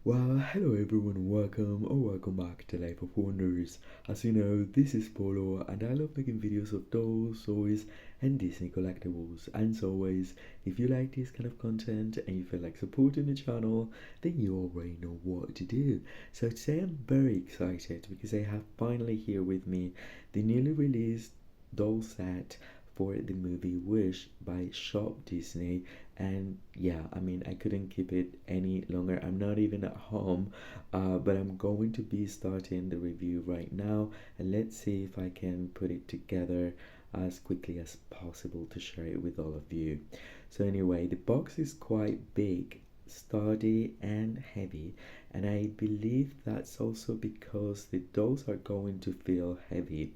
Well, hello everyone, welcome or welcome back to Life of Wonders. As you know, this is Polo and I love making videos of dolls, toys, and Disney collectibles. And as always, if you like this kind of content and you feel like supporting the channel, then you already know what to do. So today I'm very excited because I have finally here with me the newly released doll set for the movie Wish by Shop Disney. And yeah, I mean, I couldn't keep it any longer. I'm not even at home, but I'm going to be starting the review right now, and let's see if I can put it together as quickly as possible to share it with all of you. So anyway, the box is quite big, sturdy and heavy, and I believe that's also because the dolls are going to feel heavy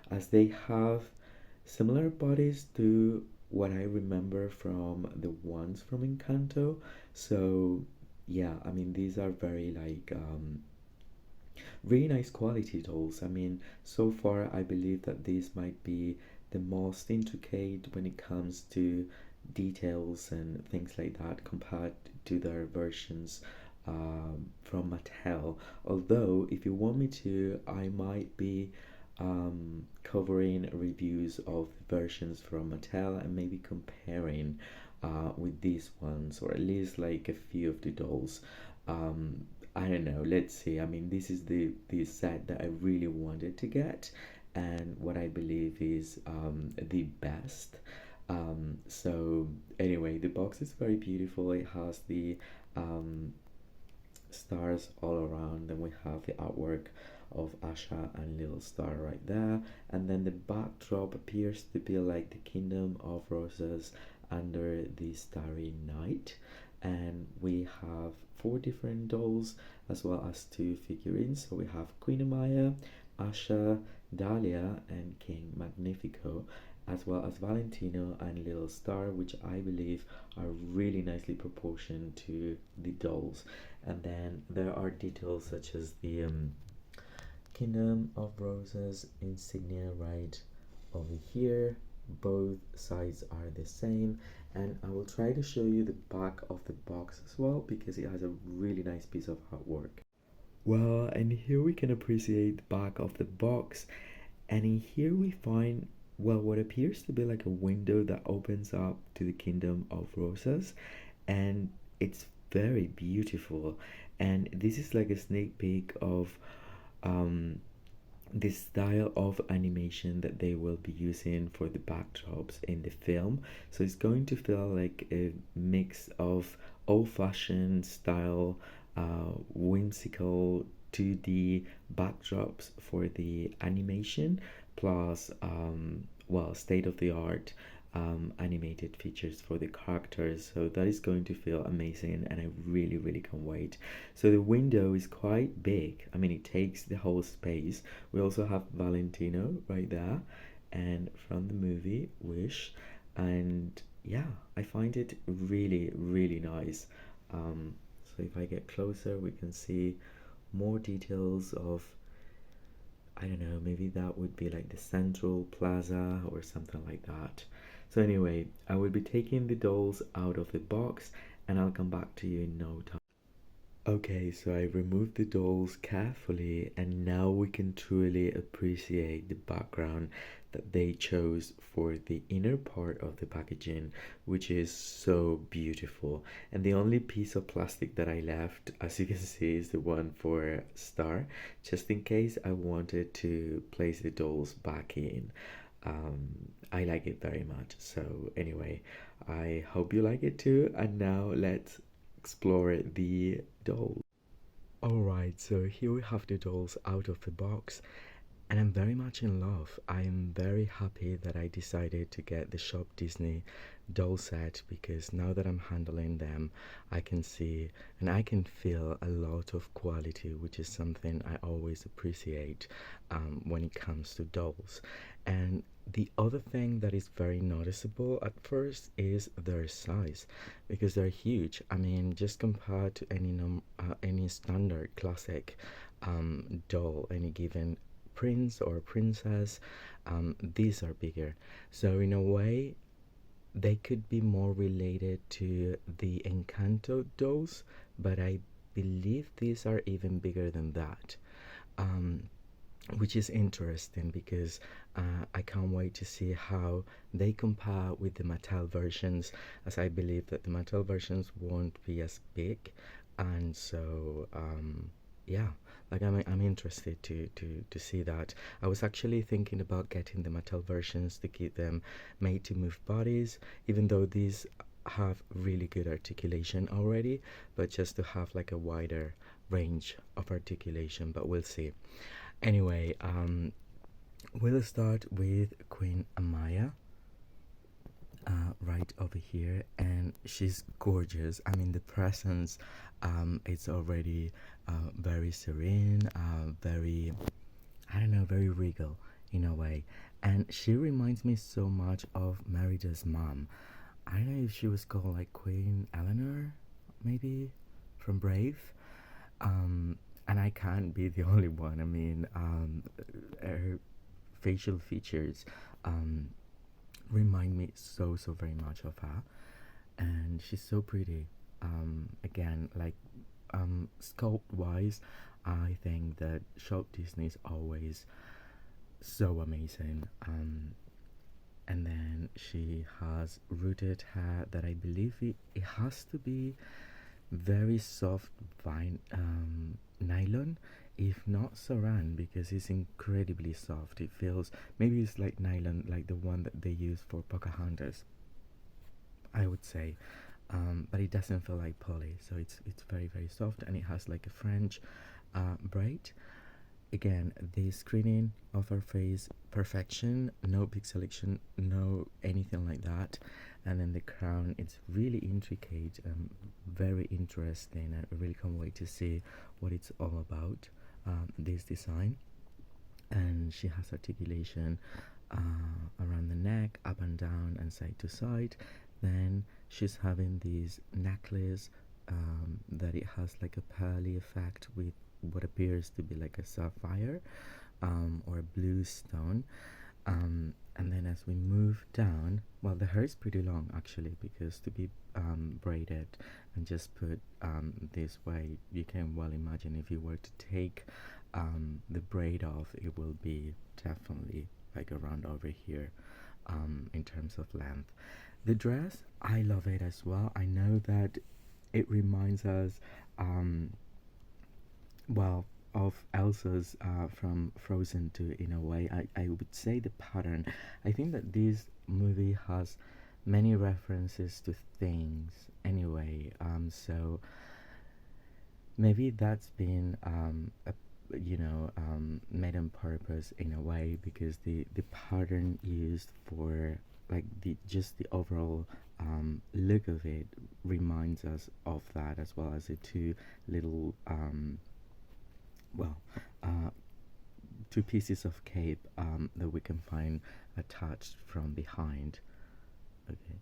as they have similar bodies to what I remember from the ones from Encanto. So yeah, I mean these are very like really nice quality dolls. I mean, so far I believe that these might be the most intricate when it comes to details and things like that compared to their versions from Mattel. Although, if you want me to, I might be covering reviews of versions from Mattel and maybe comparing with these ones, or at least like a few of the dolls. I don't know. Let's see. I mean, this is the set that I really wanted to get, and what I believe is the best. So anyway, the box is very beautiful. It has the um, stars all around, and we have the artwork of Asha and Little Star right there, and then the backdrop appears to be like the Kingdom of Roses under the Starry Night, and we have four different dolls as well as two figurines. So we have Queen Amaya, Asha, Dahlia, and King Magnifico, as well as Valentino and Little Star, which I believe are really nicely proportioned to the dolls. And then there are details such as the Kingdom of Roses insignia right over here. Both sides are the same, and I will try to show you the back of the box as well because it has a really nice piece of artwork. Well, and here we can appreciate the back of the box, and in here we find, well, what appears to be like a window that opens up to the Kingdom of Roses, and it's very beautiful. And this is like a sneak peek of um, the style of animation that they will be using for the backdrops in the film. So it's going to feel like a mix of old-fashioned style, whimsical 2D backdrops for the animation, plus well, state-of-the-art animated features for the characters. So that is going to feel amazing, and I really can't wait. So the window is quite big. I mean, it takes the whole space. We also have Valentino right there, and from the movie Wish, and yeah, I find it really nice. So if I get closer, we can see more details of, I don't know, maybe that would be like the central plaza or something like that. So anyway, I will be taking the dolls out of the box and I'll come back to you in no time. Okay, so I removed the dolls carefully, and now we can truly appreciate the background that they chose for the inner part of the packaging, which is so beautiful. And the only piece of plastic that I left, as you can see, is the one for Star, just in case I wanted to place the dolls back in. I like it very much. So anyway, I hope you like it too. And now let's explore the dolls. Alright, so here we have the dolls out of the box, and I'm very much in love. I am very happy that I decided to get the Shop Disney doll set because now that I'm handling them, I can see and I can feel a lot of quality, which is something I always appreciate when it comes to dolls. And the other thing that is very noticeable at first is their size because they're huge. I mean, just compared to any standard classic doll, any given prince or princess, these are bigger. So in a way, they could be more related to the Encanto dolls, but I believe these are even bigger than that, um, which is interesting because I can't wait to see how they compare with the Mattel versions, as I believe that the Mattel versions won't be as big, and so yeah, like I'm interested to see that. I was actually thinking about getting the Mattel versions to get them made to move bodies, even though these have really good articulation already, but just to have like a wider range of articulation, but we'll see. Anyway, we'll start with Queen Amaya, right over here, and she's gorgeous. I mean, the presence, it's already very serene, very, I don't know, very regal in a way. And she reminds me so much of Merida's mom. I don't know if she was called like Queen Eleanor, maybe, from Brave. Um, and I can't be the only one. I mean, her facial features um, remind me so very much of her, and she's so pretty. Again, like sculpt wise, I think that Shop Disney is always so amazing. And then she has rooted hair that I believe it has to be very soft vine nylon, if not saran, because it's incredibly soft. It feels, maybe it's like nylon, like the one that they use for Pocahontas, I would say. But it doesn't feel like poly, so it's very soft, and it has like a French braid. Again, the screening of her face, perfection, no pixelation, no anything like that. And then the crown, it's really intricate, very interesting. I really can't wait to see what it's all about, this design. And she has articulation around the neck, up and down, and side to side. Then she's having this necklace that it has like a pearly effect with what appears to be like a sapphire or a blue stone. And then as we move down, well, the hair is pretty long actually, because to be braided and just put this way, you can well imagine if you were to take the braid off, it will be definitely like around over here in terms of length. The dress, I love it as well. I know that it reminds us, well, of Elsa's from Frozen 2 in a way. I would say the pattern. I think that this movie has many references to things anyway. So maybe that's been made on purpose in a way, because the pattern used for like the just the overall look of it reminds us of that, as well as the two little well, uh, two pieces of cape that we can find attached from behind. Okay,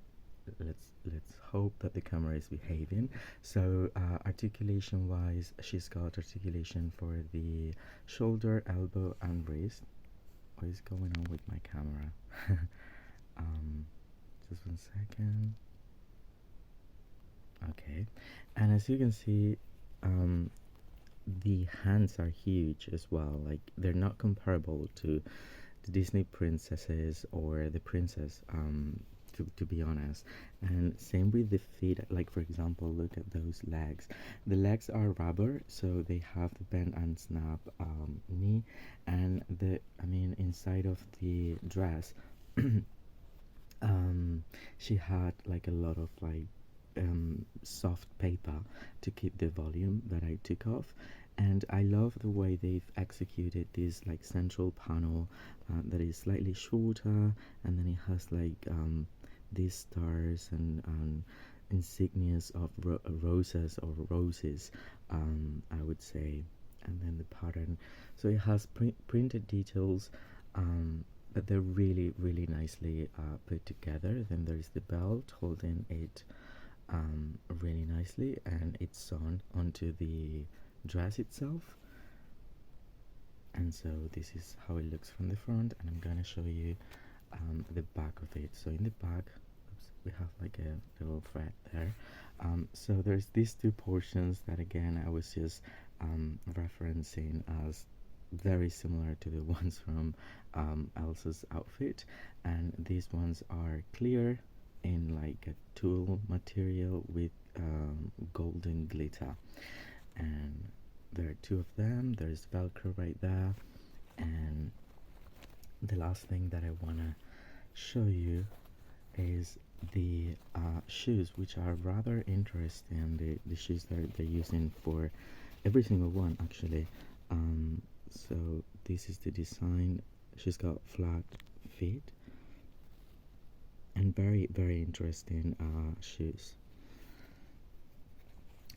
let's hope that the camera is behaving. So articulation wise, she's got articulation for the shoulder, elbow, and wrist. What is going on with my camera? um, just 1 second. Okay, and as you can see, the hands are huge as well. Like, they're not comparable to the Disney princesses or the princess, to be honest. And same with the feet. Like, for example, look at those legs. The legs are rubber, so they have the bend and snap knee. And I mean, inside of the dress, she had like a lot of like soft paper to keep the volume that I took off. And I love the way they've executed this like central panel that is slightly shorter, and then it has like these stars and insignias of roses or roses, I would say. And then the pattern, so it has printed details, but they're really nicely put together. Then there's the belt holding it really nicely, and it's sewn onto the dress itself. And so this is how it looks from the front, and I'm gonna show you the back of it. So in the back, oops, we have like a little thread there. So there's these two portions that again I was just referencing as very similar to the ones from Elsa's outfit, and these ones are clear in like a tulle material with golden glitter, and there are two of them. There's Velcro right there, and the last thing that I want to show you is the shoes, which are rather interesting. The shoes that they're using for every single one actually. So this is the design. She's got flat feet and very interesting shoes.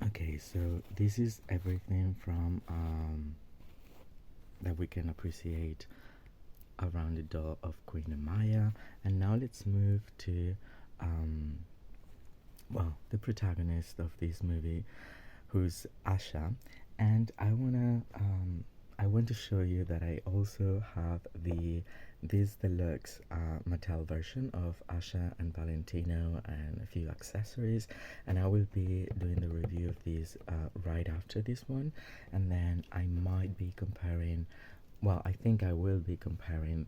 Okay, so this is everything from that we can appreciate around the doll of Queen Amaya, and now let's move to well, the protagonist of this movie, who's Asha, and I want to show you that I also have this deluxe Mattel version of Asha and Valentino and a few accessories, and I will be doing the review of these right after this one, and then I might be comparing, well, I think I will be comparing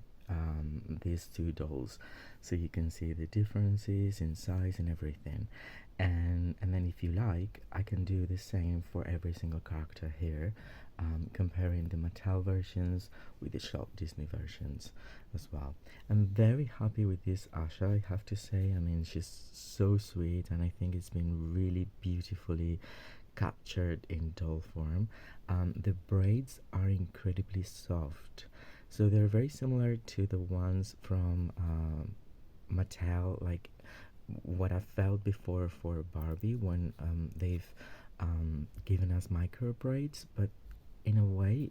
these two dolls, so you can see the differences in size and everything, and then if you like, I can do the same for every single character here, comparing the Mattel versions with the shop Disney versions as well. I'm very happy with this Asha, I have to say. I mean, she's so sweet, and I think it's been really beautifully captured in doll form. The braids are incredibly soft, so they're very similar to the ones from Mattel, like what I felt before for Barbie when they've given us micro braids, but in a way,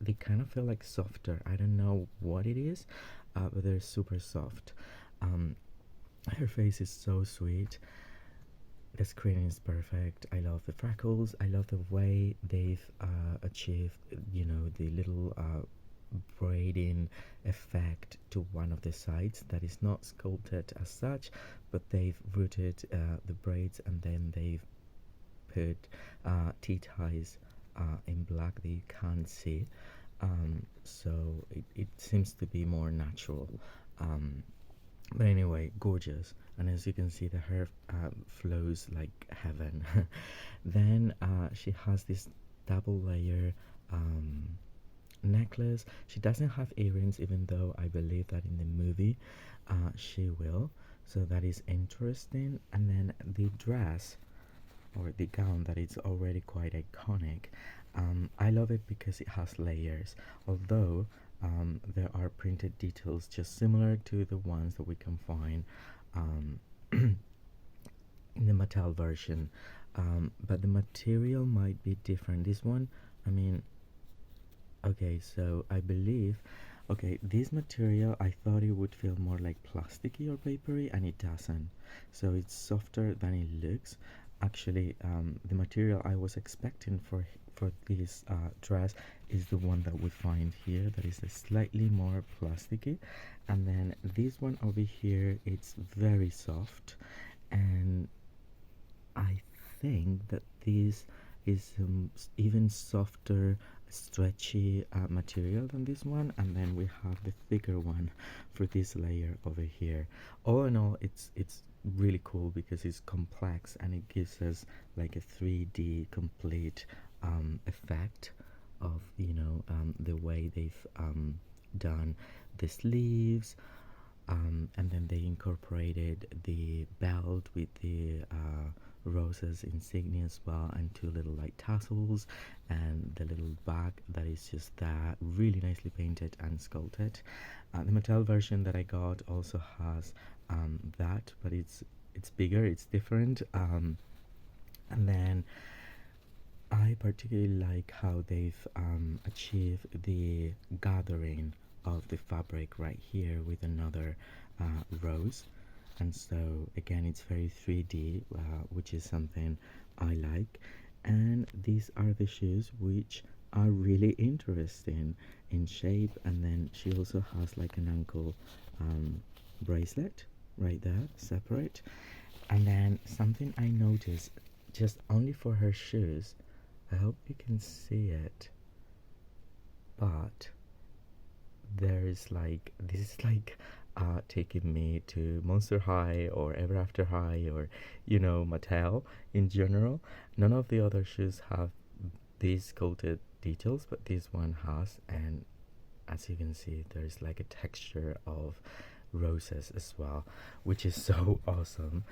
they kind of feel like softer. I don't know what it is, but they're super soft. Her face is so sweet. The screen is perfect. I love the freckles. I love the way they've achieved, you know, the little braiding effect to one of the sides that is not sculpted as such, but they've rooted the braids, and then they've put tea ties in black that you can't see. So it seems to be more natural. But anyway, gorgeous, and as you can see, the hair flows like heaven. Then she has this double layer necklace. She doesn't have earrings, even though I believe that in the movie she will, so that is interesting. And then the dress, or the gown, that is already quite iconic. I love it because it has layers, although there are printed details just similar to the ones that we can find in the Mattel version, but the material might be different. This one, I mean, okay, so I believe, okay, this material, I thought it would feel more like plasticky or papery, and it doesn't. So it's softer than it looks. Actually, the material I was expecting for this dress is the one that we find here, that is a slightly more plasticky, and then this one over here, it's very soft, and I think that this is even softer, stretchy material than this one, and then we have the thicker one for this layer over here. All in all, it's really cool because it's complex, and it gives us like a 3D complete effect of, you know, the way they've done the sleeves, and then they incorporated the belt with the roses insignia as well, and two little like tassels, and the little bag that is just that really nicely painted and sculpted. The Mattel version that I got also has that, but it's bigger, it's different, and then I particularly like how they've achieved the gathering of the fabric right here with another rose, and so again it's very 3D, which is something I like. And these are the shoes, which are really interesting in shape, and then she also has like an ankle bracelet, right there, separate. And then something I noticed just only for her shoes, I hope you can see it, but there is like, this is like taking me to Monster High or Ever After High, or Mattel in general. None of the other shoes have these sculpted details, but this one has. And as you can see, there's like a texture of roses as well, which is so awesome.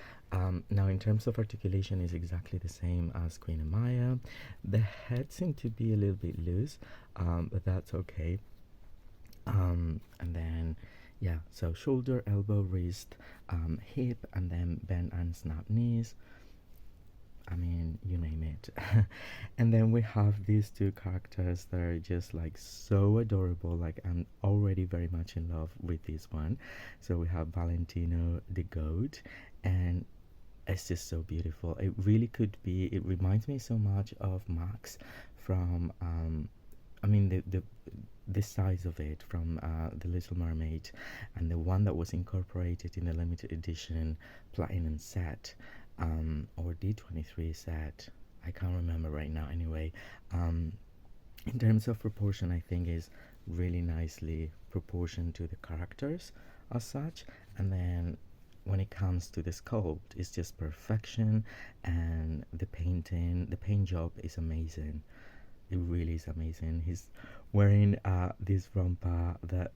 Now, in terms of articulation, is exactly the same as Queen Amaya. The head seemed to be a little bit loose, but that's okay. And then, yeah, so shoulder, elbow, wrist, hip, and then bend and snap knees. I mean, you name it. And then we have these two characters that are just like so adorable. Like, I'm already very much in love with this one. So we have Valentino the goat, and it's just so beautiful. It really could be, it reminds me so much of Max from, I mean, the size of it from The Little Mermaid, and the one that was incorporated in the limited edition platinum set, or D23 set. I can't remember right now. Anyway, in terms of proportion, I think is really nicely proportioned to the characters as such. And then when it comes to the sculpt, it's just perfection, and the paint job is amazing. It really is amazing. He's wearing this romper that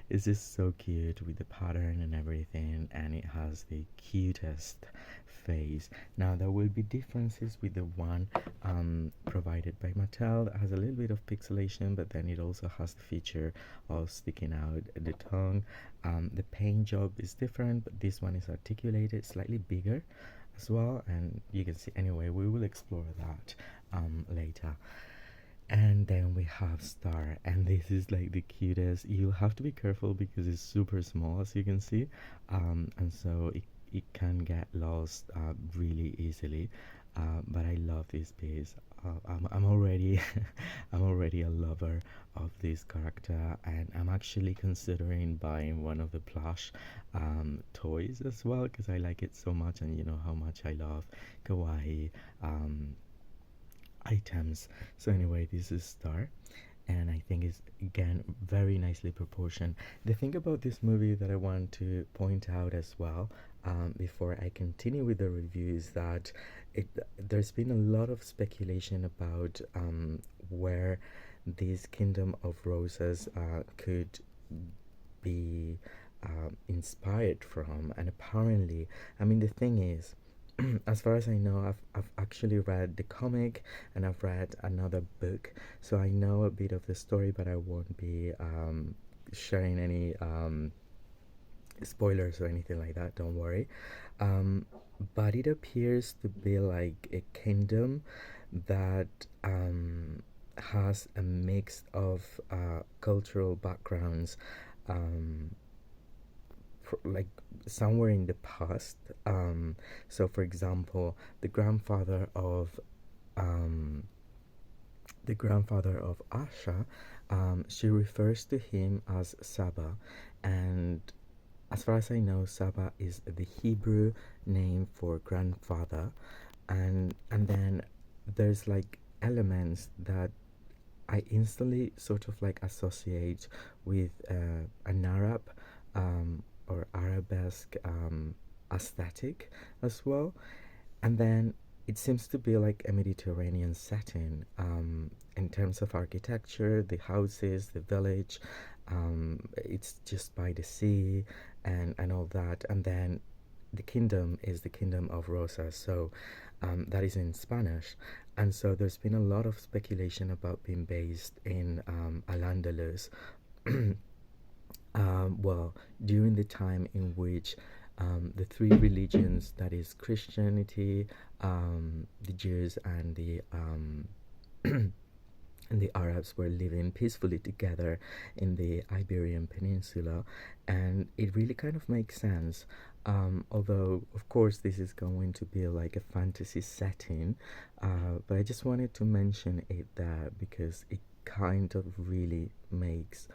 is just so cute with the pattern and everything, and it has the cutest face. Now, there will be differences with the one provided by Mattel that has a little bit of pixelation, but then it also has the feature of sticking out the tongue. The paint job is different, but this one is articulated, slightly bigger as well, and you can see. Anyway, we will explore that later. And then we have Star, and this is like the cutest. You'll have to be careful because it's super small, as you can see, and so it can get lost really easily. But I love this piece. I'm already I'm already a lover of this character, and I'm actually considering buying one of the plush toys as well, because I like it so much, and you know how much I love kawaii items. So anyway, this is Star, and I think it's again very nicely proportioned. The thing about this movie that I want to point out as well, before I continue with the review, is that there's been a lot of speculation about where this Kingdom of Roses could be inspired from. And apparently, I mean, the thing is, as far as I know, I've actually read the comic, and I've read another book, so I know a bit of the story, but I won't be sharing any spoilers or anything like that, don't worry. But it appears to be like a kingdom that has a mix of cultural backgrounds, um, like somewhere in the past. So, for example, um, the grandfather of Asha, she refers to him as Saba, and as far as I know, Saba is the Hebrew name for grandfather, and then there's like elements that I instantly sort of like associate with an Arab, or Arabesque aesthetic as well. And then it seems to be like a Mediterranean setting, in terms of architecture, the houses, the village. It's just by the sea, and all that. And then the kingdom is the Kingdom of Rosas, so that is in Spanish. And so there's been a lot of speculation about being based in Al-Andalus. Well, during the time in which the three religions, that is Christianity, the Jews, and the and the Arabs, were living peacefully together in the Iberian Peninsula, and it really kind of makes sense. Although, of course, this is going to be like a fantasy setting, but I just wanted to mention it there because it kind of really makes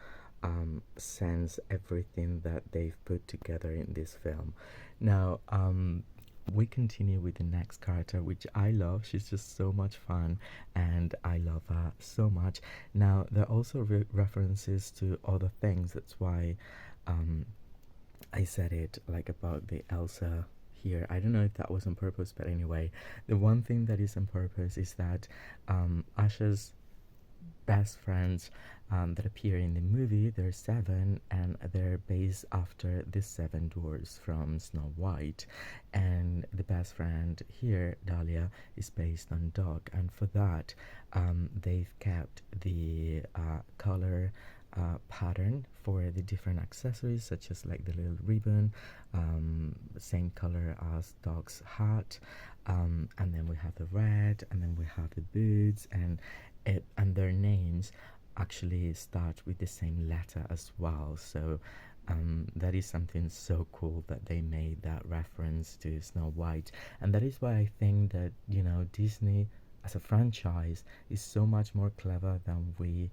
sense everything that they've put together in this film. Now, we continue with the next character, which I love. She's just so much fun, and I love her so much. Now, there are also references to other things. That's why um, I said it like about the Elsa here. I don't know if that was on purpose, but anyway, the one thing that is on purpose is that Asha's best friends that appear in the movie, there are seven, and they're based after the seven dwarfs from Snow White. And the best friend here, Dahlia, is based on Dog, and for that, they've kept the color pattern for the different accessories, such as like the little ribbon, same color as Dog's hat, and then we have the red, and then we have the boots, and their names actually start with the same letter as well. So that is something so cool that they made that reference to Snow White, and that is why I think that, you know, Disney as a franchise is so much more clever than we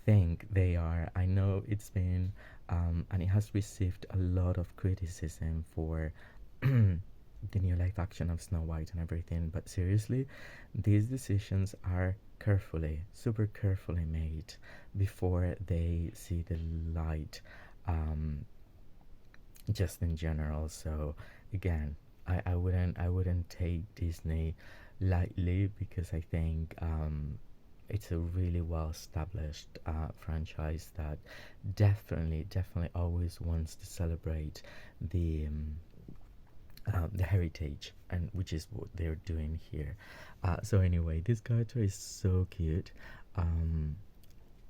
think they are. I know it's been and it has received a lot of criticism for the new live action of Snow White and everything, but seriously, these decisions are carefully, super carefully made before they see the light, um, just in general. So again, I wouldn't take Disney lightly, because I think it's a really well established franchise that definitely always wants to celebrate the heritage, and which is what they're doing here. So anyway, this character is so cute.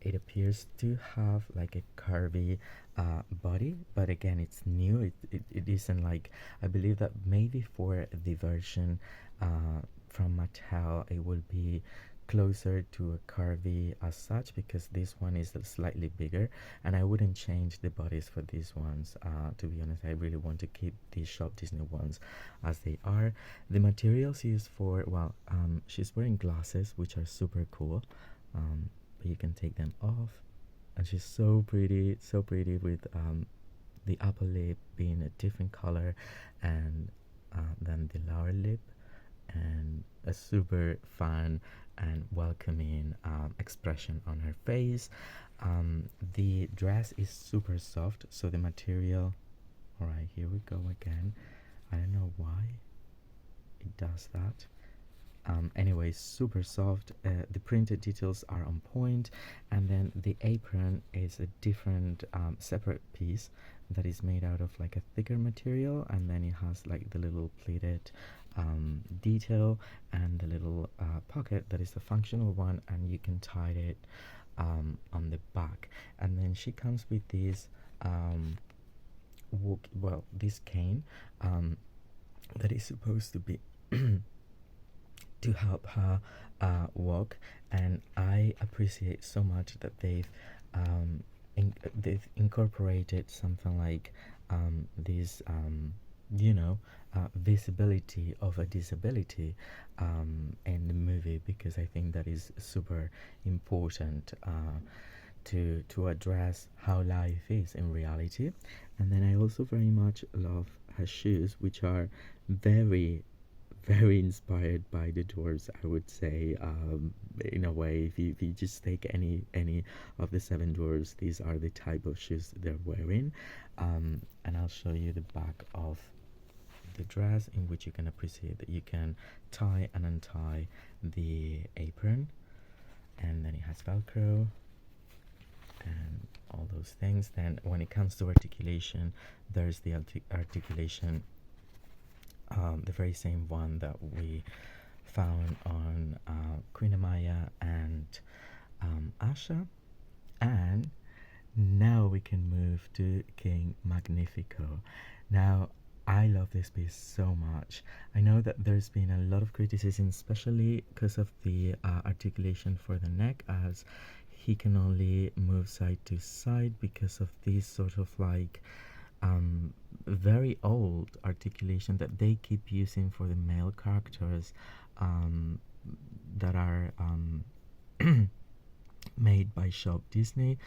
It appears to have like a curvy body, but again, it's new. It isn't like, I believe that maybe for the version from Mattel, it will be closer to a curvy as such, because this one is slightly bigger, and I wouldn't change the bodies for these ones. To be honest, I really want to keep these Shop Disney ones as they are. The materials used for, well, she's wearing glasses, which are super cool, but you can take them off, and she's so pretty with the upper lip being a different color and than the lower lip, and a super fun and welcoming expression on her face. The dress is super soft, so the material, all right, here we go again. I don't know why it does that. Anyway, super soft. The printed details are on point, and then the apron is a different separate piece that is made out of like a thicker material, and then it has like the little pleated detail and the little pocket that is the functional one, and you can tie it on the back. And then she comes with this this cane that is supposed to be to help her walk, and I appreciate so much that they've incorporated something like this visibility of a disability in the movie, because I think that is super important to address how life is in reality. And then I also very much love her shoes, which are very inspired by the dwarves, I would say. In a way, if you just take any of the seven dwarves, these are the type of shoes they're wearing. And I'll show you the back of the dress, in which you can appreciate that you can tie and untie the apron, and then it has Velcro and all those things. Then when it comes to articulation, there's the articulation, the very same one that we found on Queen Amaya and Asha. And now we can move to King Magnifico. Now, I love this piece so much. I know that there's been a lot of criticism, especially because of the articulation for the neck, as he can only move side to side because of this sort of like very old articulation that they keep using for the male characters that are made by Shop Disney.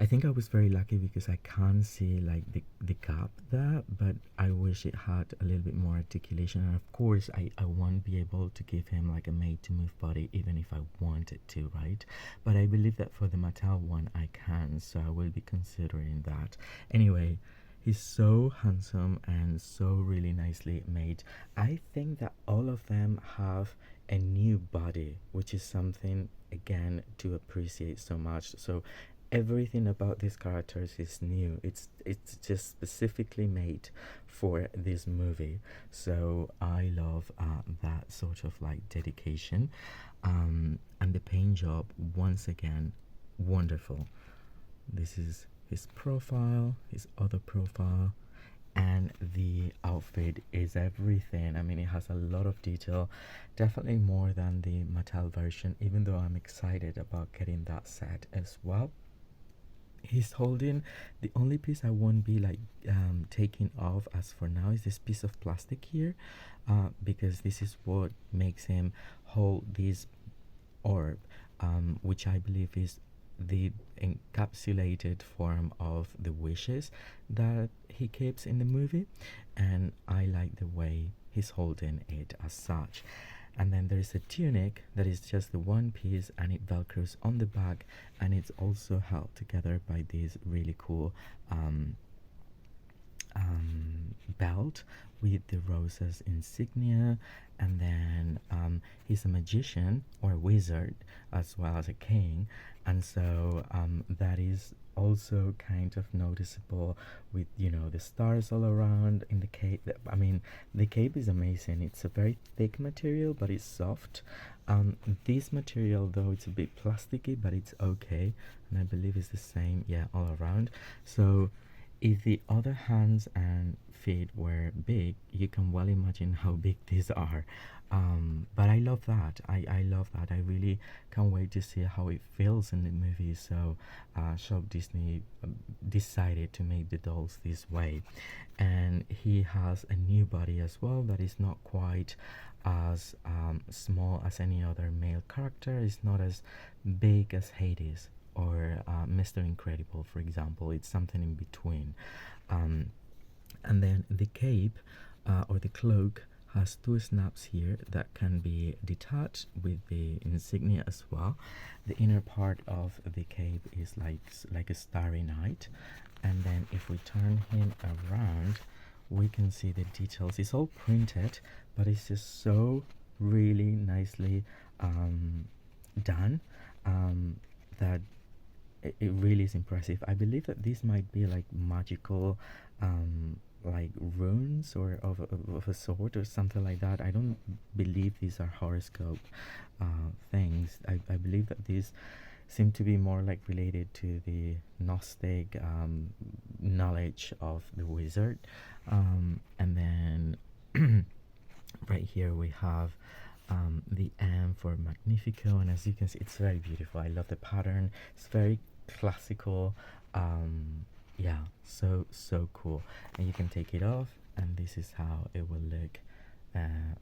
I think I was very lucky because I can't see like the gap there, but I wish it had a little bit more articulation. And of course, I won't be able to give him like a made to move body even if I wanted to, right? But I believe that for the Mattel one I can, so I will be considering that. Anyway, he's so handsome and so really nicely made. I think that all of them have a new body, which is something again to appreciate so much. So everything about these characters is new. It's just specifically made for this movie. So I love that sort of like dedication, and the paint job once again wonderful. This is his profile, his other profile, and the outfit is everything. I mean, it has a lot of detail, definitely more than the Mattel version, even though I'm excited about getting that set as well. He's holding, the only piece I won't be like taking off as for now is this piece of plastic here, because this is what makes him hold this orb, which I believe is the encapsulated form of the wishes that he keeps in the movie, and I like the way he's holding it as such. And then there's a tunic that is just the one piece and it velcros on the back, and it's also held together by this really cool belt with the roses insignia. And then he's a magician or a wizard as well as a king, and so that is also kind of noticeable with, you know, the stars all around in the cape. I mean, the cape is amazing. It's a very thick material but it's soft. This material though, it's a bit plasticky but it's okay, and I believe it's the same, yeah, all around. So if the other hands and feet were big, you can well imagine how big these are. But I love that. I love that. I really can't wait to see how it feels in the movie. So Shop Disney decided to make the dolls this way. And he has a new body as well that is not quite as small as any other male character. It's not as big as Hades or Mr. Incredible, for example. It's something in between. And then the cape or the cloak has two snaps here that can be detached with the insignia as well. The inner part of the cape is like a starry night, and then if we turn him around, we can see the details. It's all printed, but it's just so really nicely done, that it really is impressive. I believe that this might be like magical like runes or of a sort or something like that. I don't believe these are horoscope things. I believe that these seem to be more like related to the Gnostic knowledge of the wizard. And then right here we have the M for Magnifico, and as you can see, it's very beautiful. I love the pattern. It's very classical. Yeah, so cool. And you can take it off, and this is how it will look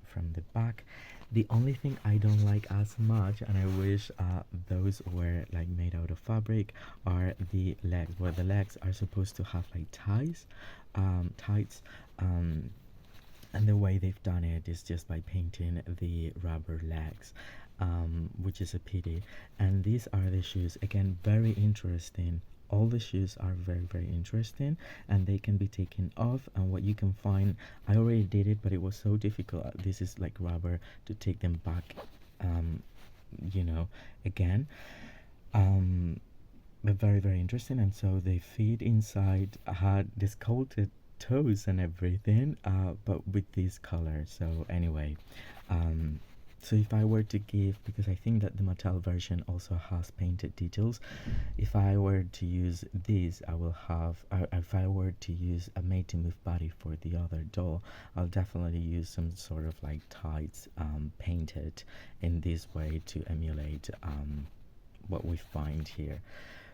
from the back. The only thing I don't like as much, and I wish those were like made out of fabric, are the legs, where the legs are supposed to have like tights, and the way they've done it is just by painting the rubber legs, which is a pity. And these are the shoes, again, very interesting. All the shoes are very interesting, and they can be taken off, and what you can find, I already did it but it was so difficult. This is like rubber to take them back, you know, again. But very interesting. And so the feet inside had the sculpted toes and everything, but with this color. So anyway, so if I were to give, because I think that the Mattel version also has painted details, if I were to use this, I will have, if I were to use a made to move body for the other doll, I'll definitely use some sort of like tights painted in this way to emulate what we find here.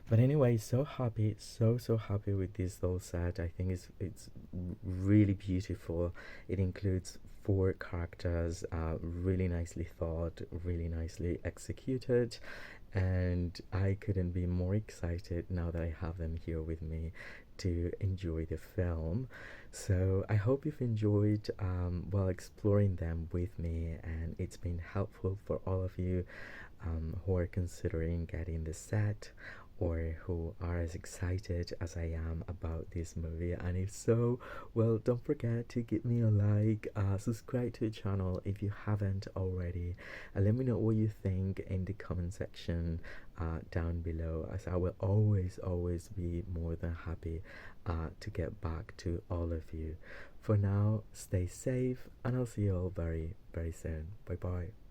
But anyway, so happy, so happy with this doll set. I think it's really beautiful. It includes 4 characters, really nicely thought, really nicely executed, and I couldn't be more excited now that I have them here with me to enjoy the film. So I hope you've enjoyed while exploring them with me, and it's been helpful for all of you who are considering getting the set or who are as excited as I am about this movie. And if so, well, don't forget to give me a like, subscribe to the channel if you haven't already, and let me know what you think in the comment section down below, as I will always be more than happy to get back to all of you. For now, stay safe, and I'll see you all very soon. Bye bye.